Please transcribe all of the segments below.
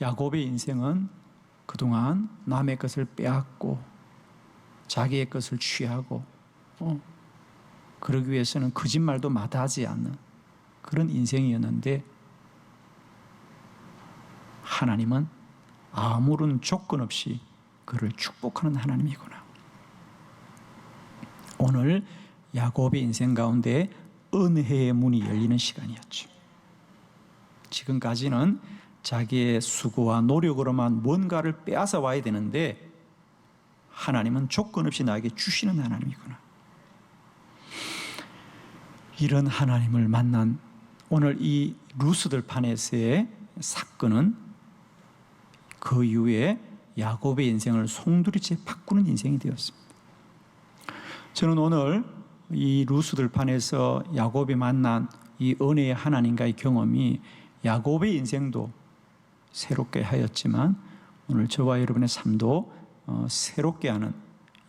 야곱의 인생은 그동안 남의 것을 빼앗고 자기의 것을 취하고 그러기 위해서는 거짓말도 마다하지 않는 그런 인생이었는데, 하나님은 아무런 조건 없이 그를 축복하는 하나님이구나. 오늘 야곱의 인생 가운데 은혜의 문이 열리는 시간이었죠. 지금까지는 자기의 수고와 노력으로만 뭔가를 빼앗아 와야 되는데, 하나님은 조건 없이 나에게 주시는 하나님이구나. 이런 하나님을 만난 오늘 이 루스들 판에서의 사건은 그 이후에 야곱의 인생을 송두리째 바꾸는 인생이 되었습니다. 저는 오늘 이 루스들 판에서 야곱이 만난 이 은혜의 하나님과의 경험이 야곱의 인생도 새롭게 하였지만 오늘 저와 여러분의 삶도 새롭게 하는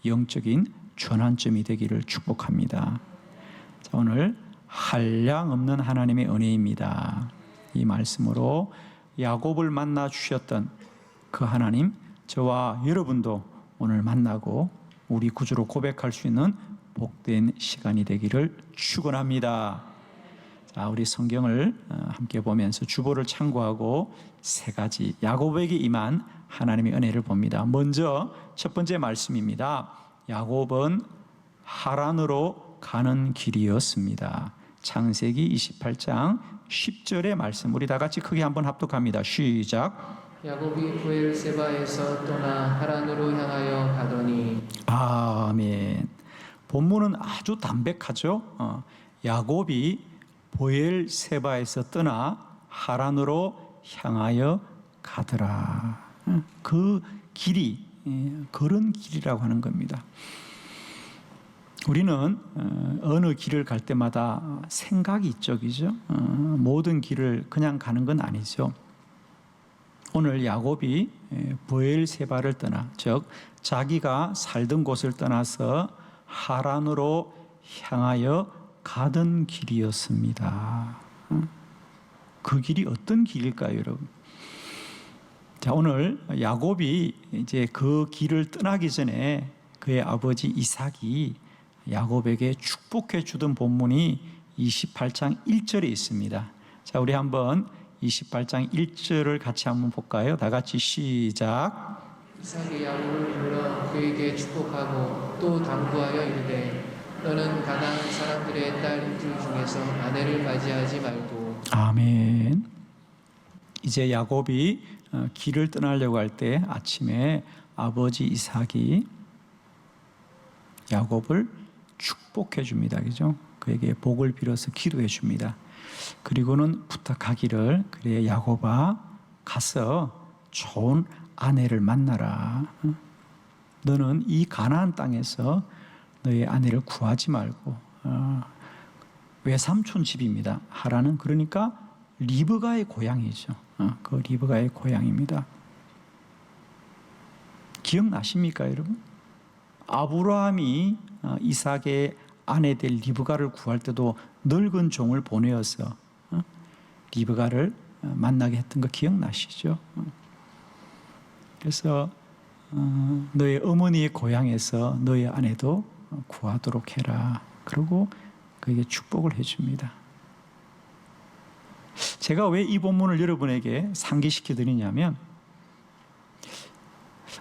영적인 전환점이 되기를 축복합니다. 자, 오늘 한량없는 하나님의 은혜입니다. 이 말씀으로 야곱을 만나 주셨던 그 하나님, 저와 여러분도 오늘 만나고 우리 구주로 고백할 수 있는 복된 시간이 되기를 축원합니다. 자, 우리 성경을 함께 보면서 주보를 참고하고 세 가지 야곱에게 임한 하나님의 은혜를 봅니다. 먼저 첫 번째 말씀입니다. 야곱은 하란으로 가는 길이었습니다. 창세기 28장 10절의 말씀, 우리 다 같이 크게 한번 합독합니다. 시작. 야곱이 브엘세바에서 떠나 하란으로 향하여 가더니. 아멘. 본문은 아주 담백하죠. 야곱이 브엘세바에서 떠나 하란으로 향하여 가더라. 그 길이 그런 길이라고 하는 겁니다. 우리는 어느 길을 갈 때마다 생각이 있죠, 그죠? 모든 길을 그냥 가는 건 아니죠. 오늘 야곱이 브엘세바를 떠나, 즉 자기가 살던 곳을 떠나서 하란으로 향하여 가던 길이었습니다. 그 길이 어떤 길일까요, 여러분? 자, 오늘 야곱이 이제 그 길을 떠나기 전에 그의 아버지 이삭이 야곱에게 축복해 주던 본문이 28장 1절에 있습니다. 자, 우리 한번 28장 1절을 같이 한번 볼까요? 다 같이 시작. 이삭이 야곱을 불러 그에게 축복하고 또 당부하여 이르되 너는 가나안 사람들의 딸들 중에서 아내를 맞이하지 말고. 아멘. 이제 야곱이 길을 떠나려고 할 때 아침에 아버지 이삭이 야곱을 축복해 줍니다. 그죠? 그에게 복을 빌어서 기도해 줍니다. 그리고는 부탁하기를, 그래 야곱아 가서 좋은 아내를 만나라. 너는 이 가나안 땅에서 너의 아내를 구하지 말고, 외삼촌 집입니다. 하란은 그러니까 리브가의 고향이죠. 그 리브가의 고향입니다. 기억나십니까, 여러분? 아브라함이 이삭의 아내 될 리브가를 구할 때도 늙은 종을 보내어서 리브가를 만나게 했던 거 기억나시죠? 그래서 너의 어머니의 고향에서 너의 아내도 구하도록 해라. 그리고 그에게 축복을 해줍니다. 제가 왜 이 본문을 여러분에게 상기시켜 드리냐면,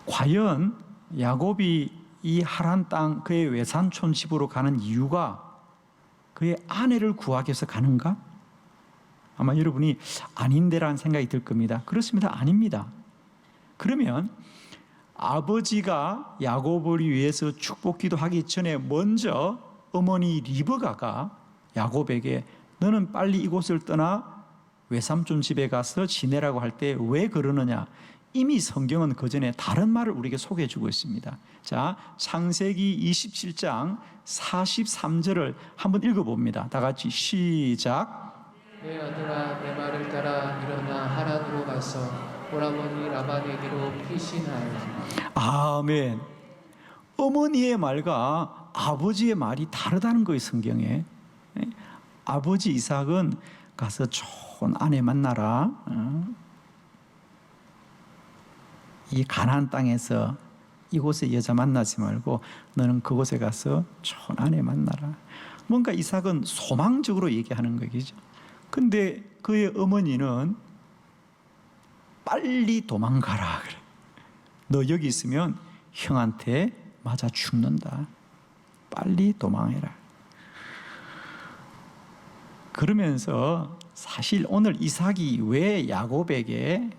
과연 야곱이 이 하란 땅 그의 외삼촌 집으로 가는 이유가 그의 아내를 구하기 위해서 가는가? 아마 여러분이 아닌데라는 생각이 들 겁니다. 그렇습니다. 아닙니다. 그러면 아버지가 야곱을 위해서 축복 기도하기 전에 먼저 어머니 리브가가 야곱에게 너는 빨리 이곳을 떠나 외삼촌 집에 가서 지내라고 할 때 왜 그러느냐? 이미 성경은 그 전에 다른 말을 우리에게 소개해 주고 있습니다. 자, 창세기 27장 43절을 한번 읽어봅니다. 다 같이 시작. 내 아들아 내 말을 따라 일어나 하란으로 가서 오라버니 라반에게로 피신하여. 아멘. 어머니의 말과 아버지의 말이 다르다는 거예요, 성경에. 아버지 이삭은 가서 좋은 아내 만나라. 이 가나안 땅에서 이곳에 여자 만나지 말고 너는 그곳에 가서 좋은 아내 만나라. 뭔가 이삭은 소망적으로 얘기하는 거겠죠. 근데 그의 어머니는 빨리 도망가라 그래. 너 여기 있으면 형한테 맞아 죽는다. 빨리 도망해라. 그러면서 사실 오늘 이삭이 왜 야곱에게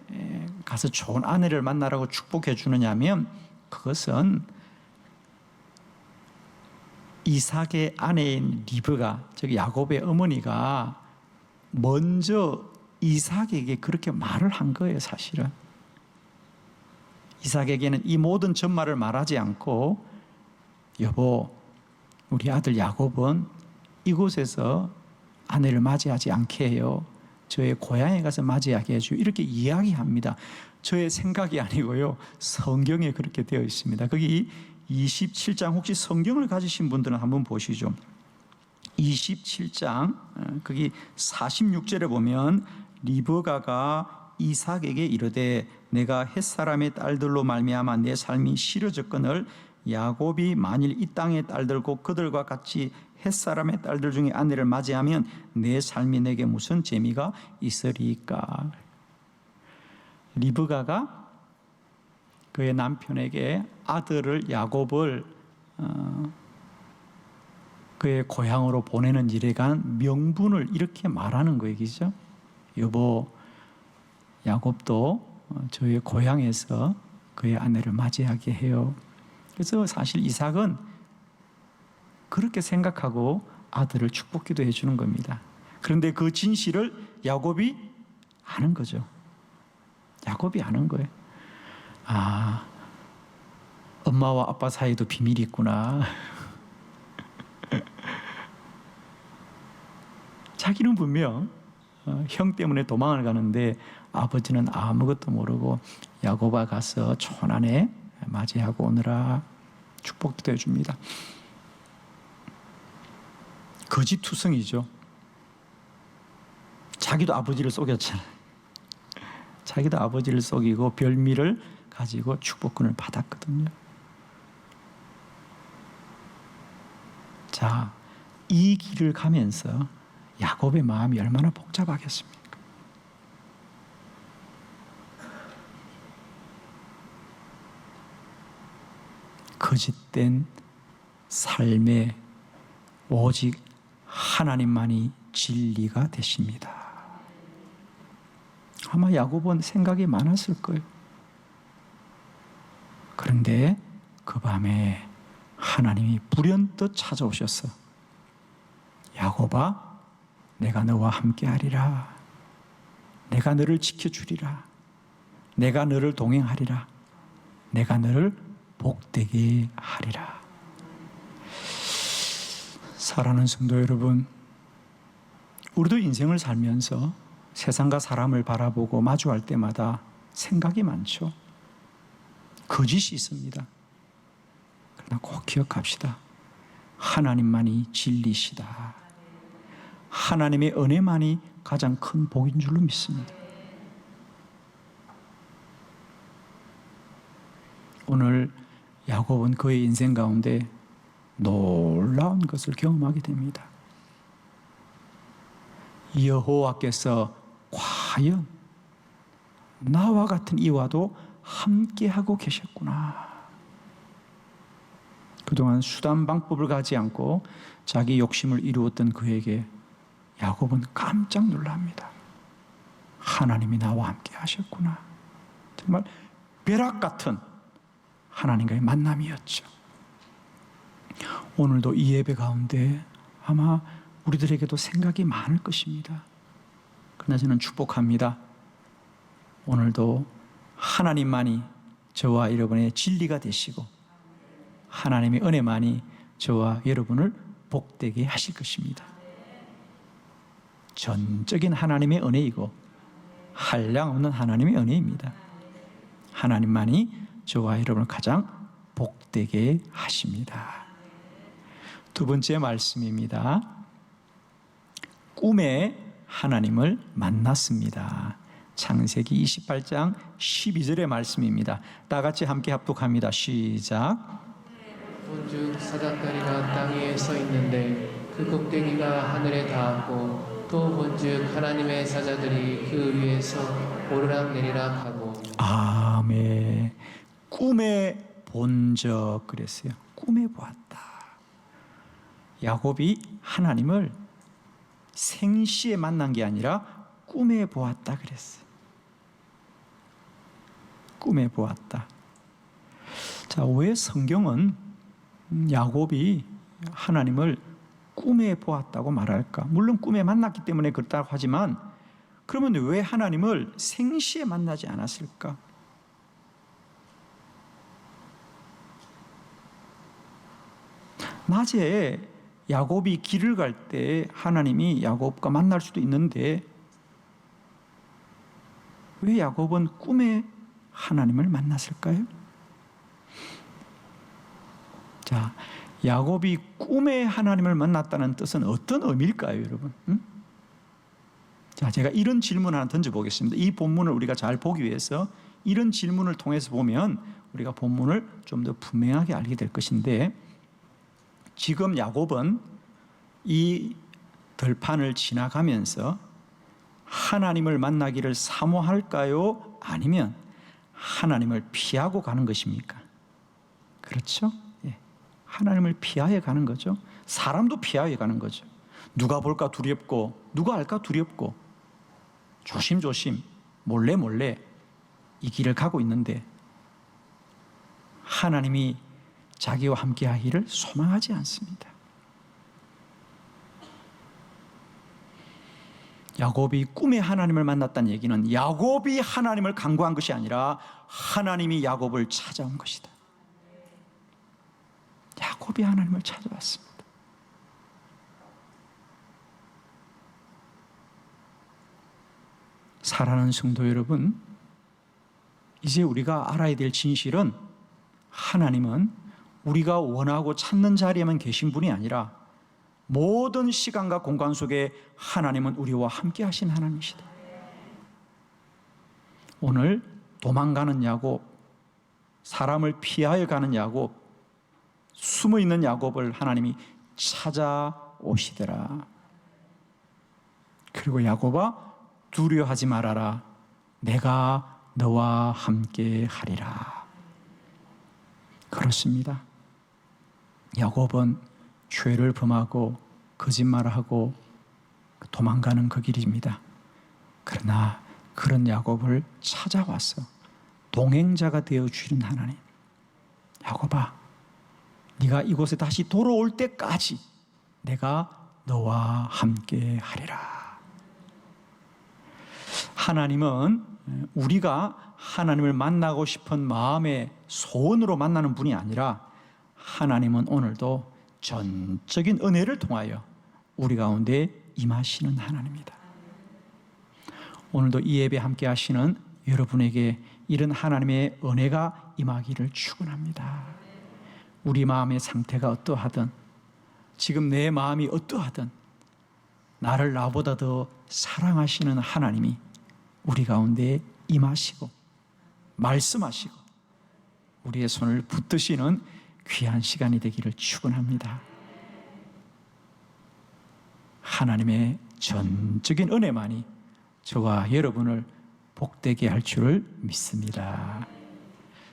가서 좋은 아내를 만나라고 축복해 주느냐면, 그것은 이삭의 아내인 리브가, 즉 야곱의 어머니가 먼저 이삭에게 그렇게 말을 한 거예요. 사실은 이삭에게는 이 모든 전말을 말하지 않고, 여보, 우리 아들 야곱은 이곳에서 아내를 맞이하지 않게 해요. 저의 고향에 가서 맞이하게 해줘. 이렇게 이야기합니다. 저의 생각이 아니고요. 성경에 그렇게 되어 있습니다. 거기 27장, 혹시 성경을 가지신 분들은 한번 보시죠. 27장 거기 46절에 보면 리브가가 이삭에게 이르되 내가 햇사람의 딸들로 말미암아 내 삶이 싫어졌거늘 야곱이 만일 이 땅의 딸들 곧 그들과 같이 햇사람의 딸들 중에 아내를 맞이하면 내 삶이 내게 무슨 재미가 있으리까. 리브가가 그의 남편에게 아들을 야곱을 그의 고향으로 보내는 일에 관한 명분을 이렇게 말하는 거이죠. 여보, 야곱도 저의 고향에서 그의 아내를 맞이하게 해요. 그래서 사실 이삭은 그렇게 생각하고 아들을 축복기도 해주는 겁니다. 그런데 그 진실을 야곱이 아는 거죠. 야곱이 아는 거예요. 아, 엄마와 아빠 사이도 비밀이 있구나. 자기는 분명 형 때문에 도망을 가는데 아버지는 아무것도 모르고 야곱아 가서 좋은 아내 맞이하고 오느라 축복도 해줍니다. 거짓투성이죠. 자기도 아버지를 속였잖아요. 자기도 아버지를 속이고 별미를 가지고 축복권을 받았거든요. 자, 이 길을 가면서 야곱의 마음이 얼마나 복잡하겠습니까? 거짓된 삶에 오직 하나님만이 진리가 되십니다. 아마 야곱은 생각이 많았을 거예요. 그런데 그 밤에 하나님이 불현듯 찾아오셔서 야곱아, 내가 너와 함께하리라. 내가 너를 지켜주리라. 내가 너를 동행하리라. 내가 너를 복되게 하리라. 사랑하는 성도 여러분, 우리도 인생을 살면서 세상과 사람을 바라보고 마주할 때마다 생각이 많죠. 거짓이 있습니다. 그러나 꼭 기억합시다. 하나님만이 진리시다. 하나님의 은혜만이 가장 큰 복인 줄로 믿습니다. 오늘 야곱은 그의 인생 가운데 놀라운 것을 경험하게 됩니다. 여호와께서 과연 나와 같은 이와도 함께하고 계셨구나. 그동안 수단 방법을 가지 않고 자기 욕심을 이루었던 그에게 야곱은 깜짝 놀랍니다. 하나님이 나와 함께 하셨구나. 정말 벼락 같은 하나님과의 만남이었죠. 오늘도 이 예배 가운데 아마 우리들에게도 생각이 많을 것입니다. 그러나 저는 축복합니다. 오늘도 하나님만이 저와 여러분의 진리가 되시고 하나님의 은혜만이 저와 여러분을 복되게 하실 것입니다. 전적인 하나님의 은혜이고 한량없는 하나님의 은혜입니다. 하나님만이 저와 여러분을 가장 복되게 하십니다. 두 번째 말씀입니다. 꿈에 하나님을 만났습니다. 창세기 28장 12절의 말씀입니다. 다 같이 함께 합독합니다. 시작. 본즉 사닥다리가 땅 위에 서 있는데 그 꼭대기가 하늘에 닿았고 또 본즉 하나님의 사자들이 그 위에서 오르락 내리락 하고. 아멘. 꿈에 본 적 그랬어요. 꿈에 보았다. 야곱이 하나님을 생시에 만난 게 아니라 꿈에 보았다 그랬어요. 꿈에 보았다. 자, 왜 성경은 야곱이 하나님을 꿈에 보았다고 말할까? 물론 꿈에 만났기 때문에 그렇다고 하지만 그러면 왜 하나님을 생시에 만나지 않았을까? 낮에 야곱이 길을 갈 때 하나님이 야곱과 만날 수도 있는데 왜 야곱은 꿈에 하나님을 만났을까요? 자, 야곱이 꿈에 하나님을 만났다는 뜻은 어떤 의미일까요, 여러분? 자, 제가 이런 질문 하나 던져보겠습니다. 이 본문을 우리가 잘 보기 위해서 이런 질문을 통해서 보면 우리가 본문을 좀 더 분명하게 알게 될 것인데, 지금 야곱은 이 들판을 지나가면서 하나님을 만나기를 사모할까요? 아니면 하나님을 피하고 가는 것입니까? 그렇죠? 예. 하나님을 피하여 가는 거죠. 사람도 피하여 가는 거죠. 누가 볼까 두렵고 누가 알까 두렵고 조심조심 몰래 이 길을 가고 있는데 하나님이 자기와 함께 하기를 소망하지 않습니다. 야곱이 꿈에 하나님을 만났다는 얘기는 야곱이 하나님을 간구한 것이 아니라 하나님이 야곱을 찾아온 것이다. 야곱이 하나님을 찾아왔습니다. 사랑하는 성도 여러분, 이제 우리가 알아야 될 진실은 하나님은 우리가 원하고 찾는 자리에만 계신 분이 아니라 모든 시간과 공간 속에 하나님은 우리와 함께 하신 하나님이시다. 오늘 도망가는 야곱, 사람을 피하여 가는 야곱, 숨어 있는 야곱을 하나님이 찾아오시더라. 그리고 야곱아, 두려워하지 말아라. 내가 너와 함께 하리라. 그렇습니다. 야곱은 죄를 범하고 거짓말하고 도망가는 그 길입니다. 그러나 그런 야곱을 찾아와서 동행자가 되어 주시는 하나님. 야곱아, 네가 이곳에 다시 돌아올 때까지 내가 너와 함께 하리라. 하나님은 우리가 하나님을 만나고 싶은 마음의 소원으로 만나는 분이 아니라 하나님은 오늘도 전적인 은혜를 통하여 우리 가운데 임하시는 하나님입니다. 오늘도 이 예배 함께 하시는 여러분에게 이런 하나님의 은혜가 임하기를 축원합니다. 우리 마음의 상태가 어떠하든 지금 내 마음이 어떠하든 나를 나보다 더 사랑하시는 하나님이 우리 가운데 임하시고 말씀하시고 우리의 손을 붙드시는 귀한 시간이 되기를 축원합니다. 하나님의 전적인 은혜만이 저와 여러분을 복되게 할 줄을 믿습니다.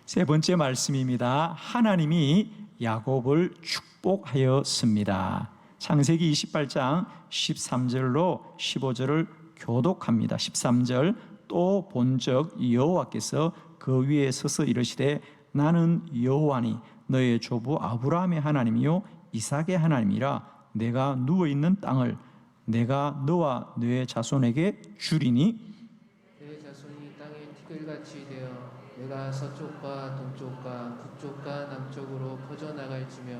세 번째 말씀입니다. 하나님이 야곱을 축복하였습니다. 창세기 28장 13절로 15절을 교독합니다. 13절, 또 본적 여호와께서 그 위에 서서 이르시되 나는 여호와니 너의 조부 아브라함의 하나님이요 이삭의 하나님이라. 내가 누워있는 땅을 내가 너와 너의 자손에게 주리니 내 자손이 땅의 티끌같이 되어 내가 서쪽과 동쪽과 북쪽과 남쪽으로 퍼져나갈지며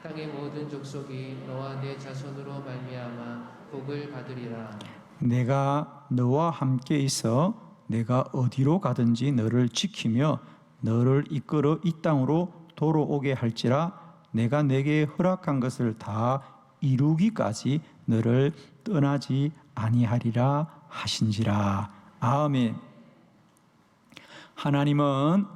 땅의 모든 족속이 너와 내 자손으로 말미암아 복을 받으리라. 내가 너와 함께 있어 내가 어디로 가든지 너를 지키며 너를 이끌어 이 땅으로 돌아오게 할지라. 내가 내게 허락한 것을 다 이루기까지 너를 떠나지 아니하리라 하신지라. 아멘. 하나님은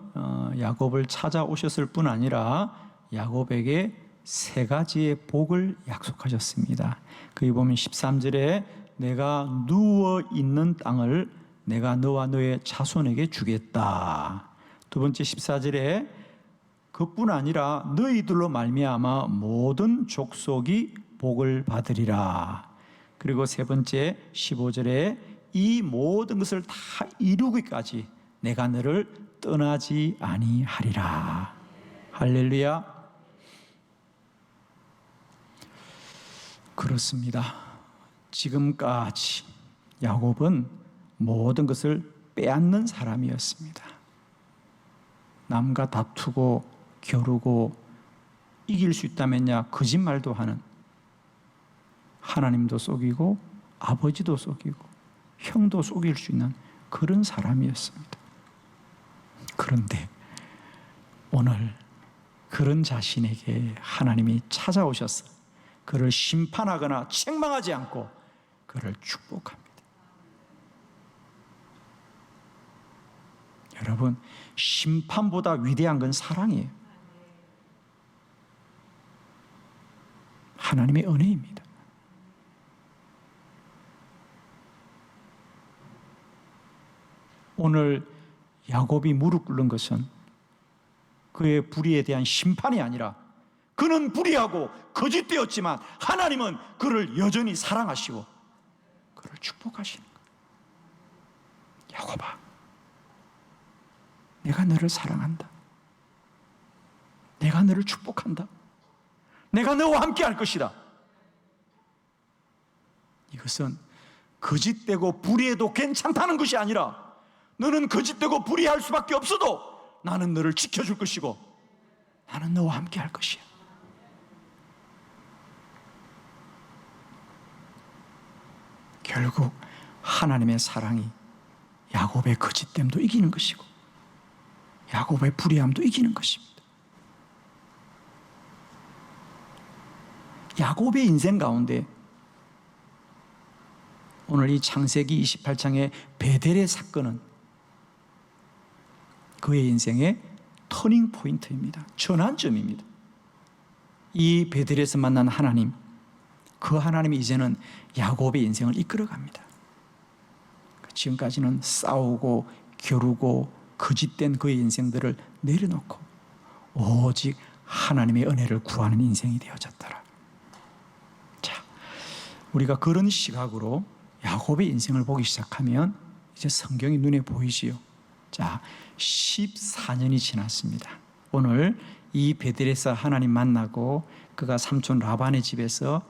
야곱을 찾아오셨을 뿐 아니라 야곱에게 세 가지의 복을 약속하셨습니다. 거기 보면 13절에 내가 누워 있는 땅을 내가 너와 너의 자손에게 주겠다. 두 번째 14절에 그뿐 아니라 너희들로 말미암아 모든 족속이 복을 받으리라. 그리고 세 번째 15절에 이 모든 것을 다 이루기까지 내가 너를 떠나지 아니하리라. 할렐루야. 그렇습니다. 지금까지 야곱은 모든 것을 빼앗는 사람이었습니다. 남과 다투고 겨루고 이길 수 있다면야 거짓말도 하는, 하나님도 속이고 아버지도 속이고 형도 속일 수 있는 그런 사람이었습니다. 그런데 오늘 그런 자신에게 하나님이 찾아오셔서 그를 심판하거나 책망하지 않고 그를 축복합니다. 여러분, 심판보다 위대한 건 사랑이에요. 하나님의 은혜입니다. 오늘 야곱이 무릎 꿇는 것은 그의 불의에 대한 심판이 아니라 그는 불의하고 거짓되었지만 하나님은 그를 여전히 사랑하시고 그를 축복하시는 거예요. 야곱아, 내가 너를 사랑한다. 내가 너를 축복한다. 내가 너와 함께 할 것이다. 이것은 거짓되고 불의해도 괜찮다는 것이 아니라 너는 거짓되고 불의할 수밖에 없어도 나는 너를 지켜줄 것이고 나는 너와 함께 할 것이야. 결국 하나님의 사랑이 야곱의 거짓됨도 이기는 것이고 야곱의 불의함도 이기는 것입니다. 야곱의 인생 가운데 오늘 이 창세기 28장의 베델의 사건은 그의 인생의 터닝 포인트입니다. 전환점입니다. 이 베델에서 만난 하나님, 그 하나님이 이제는 야곱의 인생을 이끌어갑니다. 지금까지는 싸우고 겨루고 거짓된 그의 인생들을 내려놓고 오직 하나님의 은혜를 구하는 인생이 되어졌더라. 자, 우리가 그런 시각으로 야곱의 인생을 보기 시작하면 이제 성경이 눈에 보이지요. 자, 14년이 지났습니다. 오늘 이 베델에서 하나님 만나고 그가 삼촌 라반의 집에서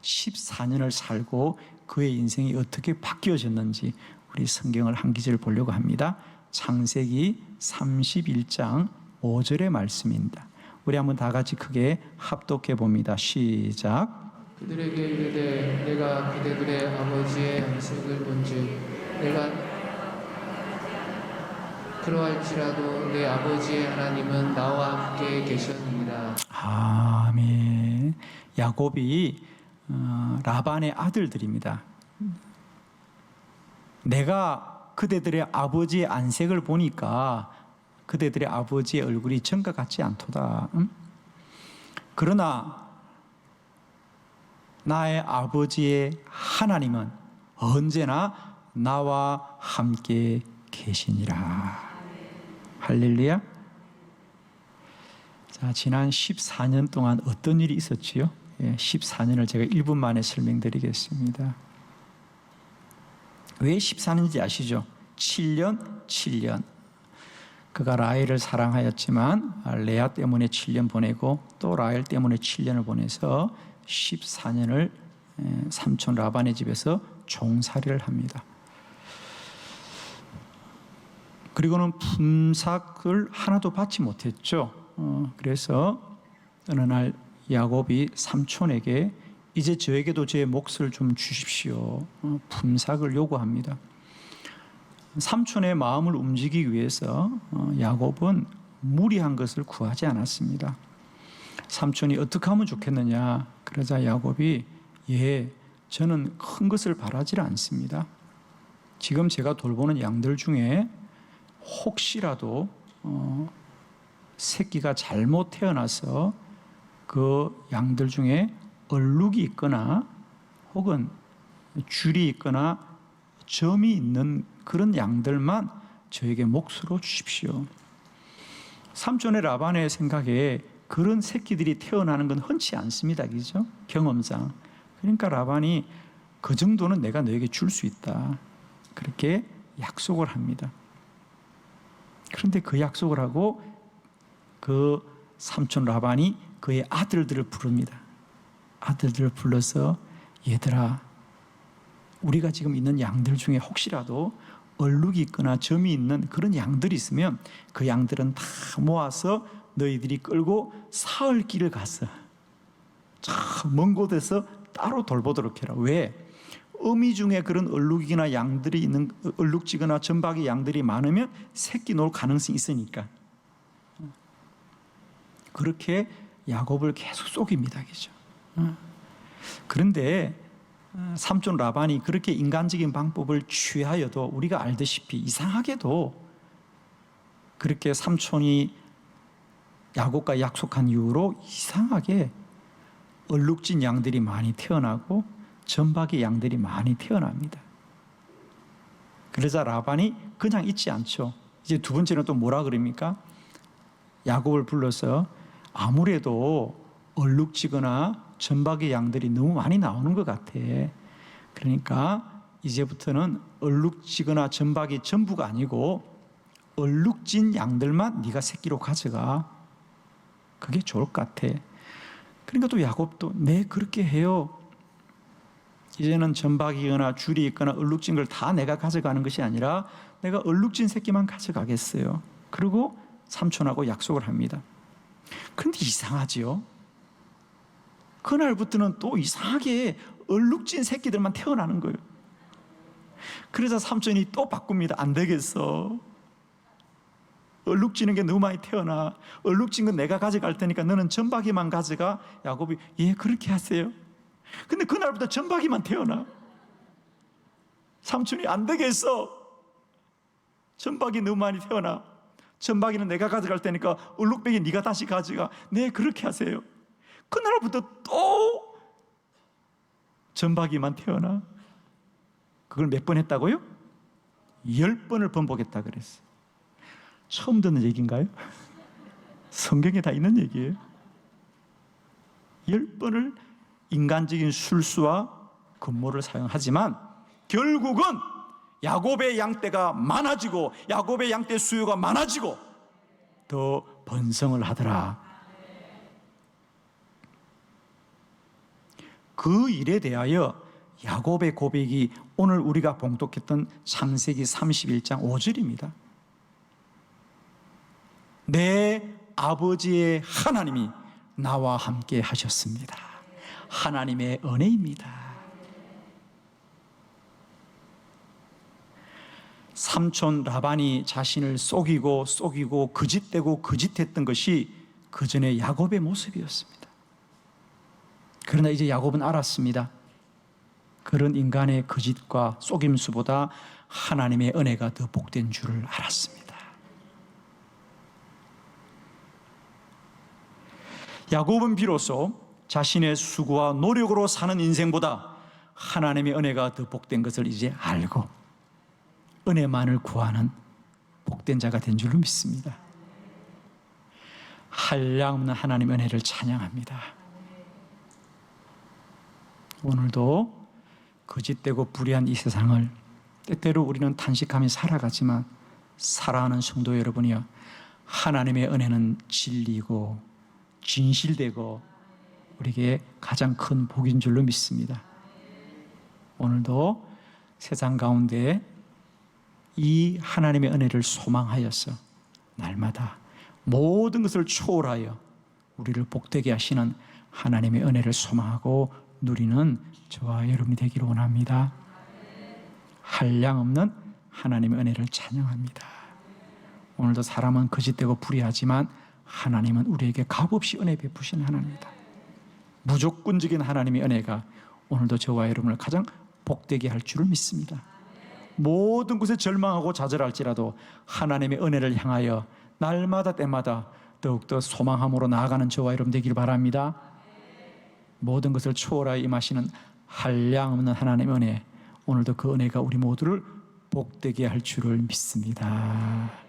14년을 살고 그의 인생이 어떻게 바뀌어졌는지 우리 성경을 한 기절 보려고 합니다. 창세기 31장 5절의 말씀입니다. 우리 한번 다 같이 크게 합독해 봅니다. 시작. 그들에게 이르되 내가 그대들의 아버지의 안색을 본즉 내가 그러할지라도 내 아버지의 하나님은 나와 함께 계셨느니라. 아멘. 야곱이 라반의 아들들입니다. 내가 그대들의 아버지의 안색을 보니까 그대들의 아버지의 얼굴이 전과 같지 않도다. 그러나 나의 아버지의 하나님은 언제나 나와 함께 계시니라. 할렐루야. 자, 지난 14년 동안 어떤 일이 있었지요? 14년을 제가 1분 만에 설명드리겠습니다. 왜 14년인지 아시죠? 7년. 그가 라헬을 사랑하였지만 레아 때문에 7년 보내고 또 라헬 때문에 7년을 보내서 14년을 삼촌 라반의 집에서 종살이를 합니다. 그리고는 품삯을 하나도 받지 못했죠. 그래서 어느 날 야곱이 삼촌에게 이제 저에게도 제 몫을 좀 주십시오. 품삯을 요구합니다. 삼촌의 마음을 움직이기 위해서 야곱은 무리한 것을 구하지 않았습니다. 삼촌이 어떻게 하면 좋겠느냐. 그러자 야곱이 저는 큰 것을 바라지 않습니다. 지금 제가 돌보는 양들 중에 혹시라도 새끼가 잘못 태어나서 그 양들 중에 얼룩이 있거나 혹은 줄이 있거나 점이 있는 그런 양들만 저에게 몫으로 주십시오. 삼촌의 라반의 생각에 그런 새끼들이 태어나는 건 흔치 않습니다. 그죠? 경험상. 그러니까 라반이 그 정도는 내가 너에게 줄 수 있다. 그렇게 약속을 합니다. 그런데 그 약속을 하고 그 삼촌 라반이 그의 아들들을 부릅니다. 아들들을 불러서 얘들아, 우리가 지금 있는 양들 중에 혹시라도 얼룩이 있거나 점이 있는 그런 양들이 있으면 그 양들은 다 모아서 너희들이 끌고 사흘 길을 갔어. 먼 곳에서 따로 돌보도록 해라. 왜? 어미 중에 그런 얼룩이나 양들이 있는, 얼룩지거나 점박이 양들이 많으면 새끼 놓을 가능성이 있으니까. 그렇게 야곱을 계속 속입니다. 그죠? 그런데 삼촌 라반이 그렇게 인간적인 방법을 취하여도 우리가 알다시피 이상하게도 그렇게 삼촌이 야곱과 약속한 이후로 이상하게 얼룩진 양들이 많이 태어나고 점박이 양들이 많이 태어납니다. 그러자 라반이 그냥 있지 않죠. 이제 두 번째는 또 뭐라 그럽니까? 야곱을 불러서 아무래도 얼룩지거나 점박이 양들이 너무 많이 나오는 것 같아. 그러니까 이제부터는 얼룩지거나 점박이 전부가 아니고 얼룩진 양들만 네가 새끼로 가져가. 그게 좋을 것 같아. 그러니까 또 야곱도 네 그렇게 해요. 이제는 점박이거나 줄이 있거나 얼룩진 걸 다 내가 가져가는 것이 아니라 내가 얼룩진 새끼만 가져가겠어요. 그리고 삼촌하고 약속을 합니다. 그런데 이상하지요. 그날부터는 또 이상하게 얼룩진 새끼들만 태어나는 거예요. 그래서 삼촌이 또 바꿉니다. 안 되겠어. 얼룩지는 게 너무 많이 태어나. 얼룩진 건 내가 가져갈 테니까 너는 점박이만 가져가. 야곱이 예 그렇게 하세요. 근데 그날부터 점박이만 태어나. 삼촌이 안 되겠어. 점박이 너무 많이 태어나. 점박이는 내가 가져갈 테니까 얼룩배기 네가 다시 가져가. 네 그렇게 하세요. 그날부터 또 점박이만 태어나. 그걸 몇 번 했다고요? 10번을 번복했다 그랬어요. 처음 듣는 얘기인가요? 성경에 다 있는 얘기예요. 10번을 인간적인 술수와 근모를 사용하지만 결국은 야곱의 양떼가 많아지고 야곱의 양떼 수요가 많아지고 더 번성을 하더라. 그 일에 대하여 야곱의 고백이 오늘 우리가 봉독했던 창세기 31장 5절입니다. 내 아버지의 하나님이 나와 함께 하셨습니다. 하나님의 은혜입니다. 삼촌 라반이 자신을 속이고 거짓되고 거짓했던 것이 그 전에 야곱의 모습이었습니다. 그러나 이제 야곱은 알았습니다. 그런 인간의 거짓과 속임수보다 하나님의 은혜가 더 복된 줄을 알았습니다. 야곱은 비로소 자신의 수고와 노력으로 사는 인생보다 하나님의 은혜가 더 복된 것을 이제 알고 은혜만을 구하는 복된 자가 된 줄로 믿습니다. 한량없는 하나님의 은혜를 찬양합니다. 오늘도 거짓되고 불의한 이 세상을 때때로 우리는 탄식하며 살아가지만 사랑하는 성도 여러분이여, 하나님의 은혜는 진리고 진실되고 우리에게 가장 큰 복인 줄로 믿습니다. 오늘도 세상 가운데 이 하나님의 은혜를 소망하여서 날마다 모든 것을 초월하여 우리를 복되게 하시는 하나님의 은혜를 소망하고 누리는 저와 여러분이 되기를 원합니다. 한량없는 하나님의 은혜를 찬양합니다. 오늘도 사람은 거짓되고 불의하지만 하나님은 우리에게 값없이 은혜 베푸신 하나님이다. 무조건적인 하나님의 은혜가 오늘도 저와 여러분을 가장 복되게 할 줄을 믿습니다. 모든 것에 절망하고 좌절할지라도 하나님의 은혜를 향하여 날마다 때마다 더욱더 소망함으로 나아가는 저와 여러분 되기를 바랍니다. 모든 것을 초월하여 임하시는 한량없는 하나님의 은혜, 오늘도 그 은혜가 우리 모두를 복되게 할 줄을 믿습니다.